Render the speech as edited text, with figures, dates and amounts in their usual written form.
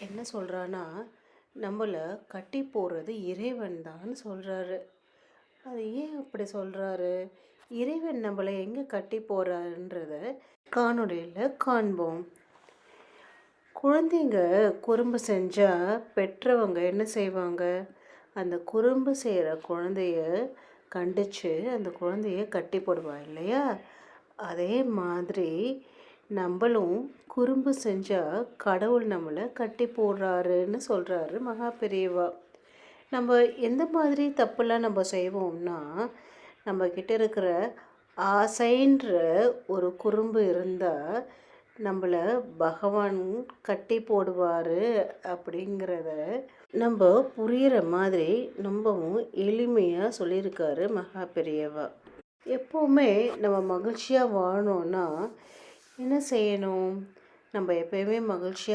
என்ன சொல்றான்னா, நம்மள கட்டி போடுறது இறைவன் தான்னு சொல்றாரு. அது ஏன் அப்படி சொல்றாரு? இறைவன் நம்மள எங்க கட்டி போறாருன்றத காணொளியில காண்போம். குழந்தைங்க குறும்பு செஞ்சா பெற்றவங்க என்ன செய்வாங்க? அந்த குறும்பு செய்ற குழந்தைய கண்டிச்சு, அந்த குழந்தைய கட்டி போடுவா இல்லையா? அதே மாதிரி நம்பளும் குறும்பு செஞ்சா கடவுள் நம்மள கட்டி போடுறாருன்னு சொல்றாரு மகா பெரியவா. நம்ம எந்த மாதிரி தப்புலாம் நம்ம செய்வோம்னா, நம்ம கிட்ட இருக்கிற ஆசைன்ற ஒரு குறும்பு இருந்தா, நம்மள பகவான் கட்டி போடுவாரு அப்படிங்கிறத நம்ப புரியிற மாதிரி ரொம்பவும் எளிமையா சொல்லியிருக்காரு மகா பெரியவா. எப்பவுமே நம்ம மகிழ்ச்சியா வாழணும்னா என்ன செய்யணும்? நம்ம எப்பயுமே மகிழ்ச்சியா